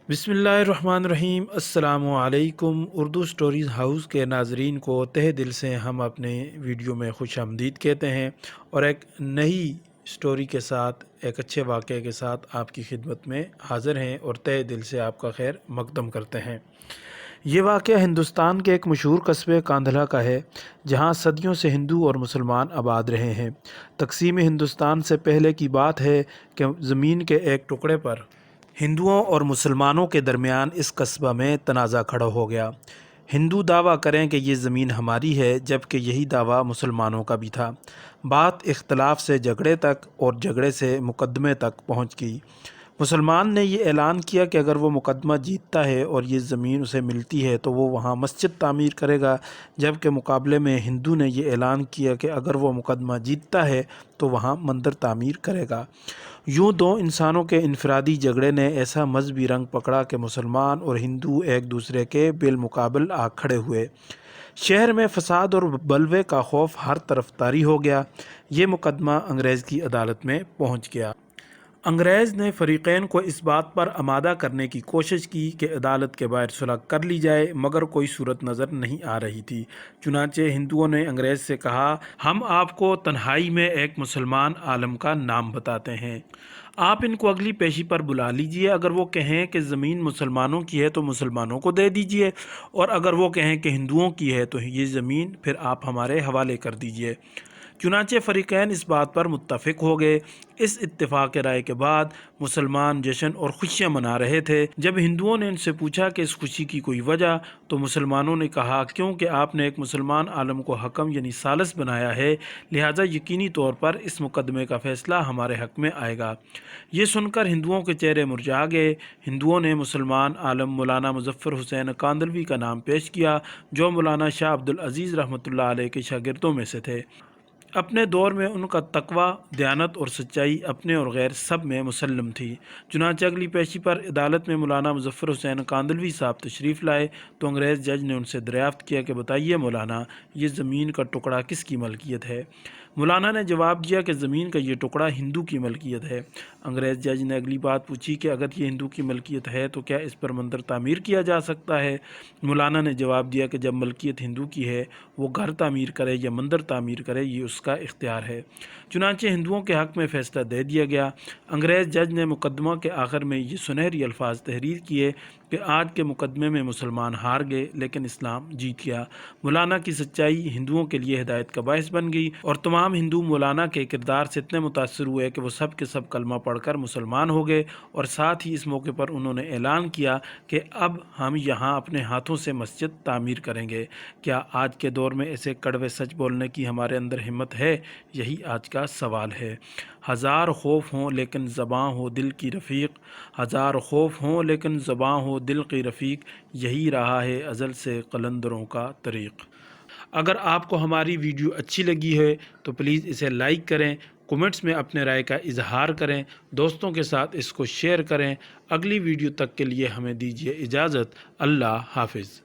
بسم اللہ الرحمن الرحیم۔ السلام علیکم۔ اردو سٹوریز ہاؤس کے ناظرین کو تہہ دل سے ہم اپنے ویڈیو میں خوش آمدید کہتے ہیں اور ایک نئی سٹوری کے ساتھ، ایک اچھے واقعے کے ساتھ آپ کی خدمت میں حاضر ہیں اور تہہ دل سے آپ کا خیر مقدم کرتے ہیں۔ یہ واقعہ ہندوستان کے ایک مشہور قصبے کاندھلہ کا ہے، جہاں صدیوں سے ہندو اور مسلمان آباد رہے ہیں۔ تقسیم ہندوستان سے پہلے کی بات ہے کہ زمین کے ایک ٹکڑے پر ہندوؤں اور مسلمانوں کے درمیان اس قصبہ میں تنازع کھڑا ہو گیا۔ ہندو دعویٰ کریں کہ یہ زمین ہماری ہے، جبکہ یہی دعویٰ مسلمانوں کا بھی تھا۔ بات اختلاف سے جھگڑے تک اور جھگڑے سے مقدمے تک پہنچ گئی۔ مسلمان نے یہ اعلان کیا کہ اگر وہ مقدمہ جیتتا ہے اور یہ زمین اسے ملتی ہے تو وہ وہاں مسجد تعمیر کرے گا، جبکہ مقابلے میں ہندو نے یہ اعلان کیا کہ اگر وہ مقدمہ جیتتا ہے تو وہاں مندر تعمیر کرے گا۔ یوں دو انسانوں کے انفرادی جھگڑے نے ایسا مذہبی رنگ پکڑا کہ مسلمان اور ہندو ایک دوسرے کے بالمقابل آ کھڑے ہوئے۔ شہر میں فساد اور بلوے کا خوف ہر طرف طاری ہو گیا۔ یہ مقدمہ انگریز کی عدالت میں پہنچ گیا۔ انگریز نے فریقین کو اس بات پر آمادہ کرنے کی کوشش کی کہ عدالت کے باہر صلح کر لی جائے، مگر کوئی صورت نظر نہیں آ رہی تھی۔ چنانچہ ہندوؤں نے انگریز سے کہا، ہم آپ کو تنہائی میں ایک مسلمان عالم کا نام بتاتے ہیں، آپ ان کو اگلی پیشی پر بلا لیجئے۔ اگر وہ کہیں کہ زمین مسلمانوں کی ہے تو مسلمانوں کو دے دیجئے، اور اگر وہ کہیں کہ ہندوؤں کی ہے تو یہ زمین پھر آپ ہمارے حوالے کر دیجئے۔ چنانچہ فریقین اس بات پر متفق ہو گئے۔ اس اتفاق رائے کے بعد مسلمان جشن اور خوشیاں منا رہے تھے۔ جب ہندوؤں نے ان سے پوچھا کہ اس خوشی کی کوئی وجہ، تو مسلمانوں نے کہا، کیونکہ آپ نے ایک مسلمان عالم کو حکم یعنی ثالث بنایا ہے، لہٰذا یقینی طور پر اس مقدمے کا فیصلہ ہمارے حق میں آئے گا۔ یہ سن کر ہندوؤں کے چہرے مرجھا گئے۔ ہندوؤں نے مسلمان عالم مولانا مظفر حسین کاندھلوی کا نام پیش کیا، جو مولانا شاہ عبد العزیز رحمۃ اللہ علیہ کے شاگردوں میں سے تھے۔ اپنے دور میں ان کا تقویٰ، دیانت اور سچائی اپنے اور غیر سب میں مسلم تھی۔ چنانچہ اگلی پیشی پر عدالت میں مولانا مظفر حسین کاندھلوی صاحب تشریف لائے تو انگریز جج نے ان سے دریافت کیا کہ بتائیے مولانا، یہ زمین کا ٹکڑا کس کی ملکیت ہے؟ مولانا نے جواب دیا کہ زمین کا یہ ٹکڑا ہندو کی ملکیت ہے۔ انگریز جج نے اگلی بات پوچھی کہ اگر یہ ہندو کی ملکیت ہے تو کیا اس پر مندر تعمیر کیا جا سکتا ہے؟ مولانا نے جواب دیا کہ جب ملکیت ہندو کی ہے، وہ گھر تعمیر کرے یا مندر تعمیر کرے، یہ اس کا اختیار ہے۔ چنانچہ ہندوؤں کے حق میں فیصلہ دے دیا گیا۔ انگریز جج نے مقدمہ کے آخر میں یہ سنہری الفاظ تحریر کیے کہ آج کے مقدمے میں مسلمان ہار گئے لیکن اسلام جیت گیا۔ مولانا کی سچائی ہندوؤں کے لیے ہدایت کا باعث بن گئی اور تمام ہندو مولانا کے کردار سے اتنے متاثر ہوئے کہ وہ سب کے سب کلمہ پڑھ کر مسلمان ہو گئے، اور ساتھ ہی اس موقع پر انہوں نے اعلان کیا کہ اب ہم یہاں اپنے ہاتھوں سے مسجد تعمیر کریں گے۔ کیا آج کے دور میں ایسے کڑوے سچ بولنے کی ہمارے اندر ہمت ہے؟ یہی آج کا سوال ہے۔ ہزار خوف ہوں لیکن زباں ہو دل کی رفیق، ہزار خوف ہوں لیکن زباں ہو دل کی رفیق، یہی رہا ہے ازل سے قلندروں کا طریق۔ اگر آپ کو ہماری ویڈیو اچھی لگی ہے تو پلیز اسے لائک کریں، کومنٹس میں اپنے رائے کا اظہار کریں، دوستوں کے ساتھ اس کو شیئر کریں۔ اگلی ویڈیو تک کے لیے ہمیں دیجیے اجازت۔ اللہ حافظ۔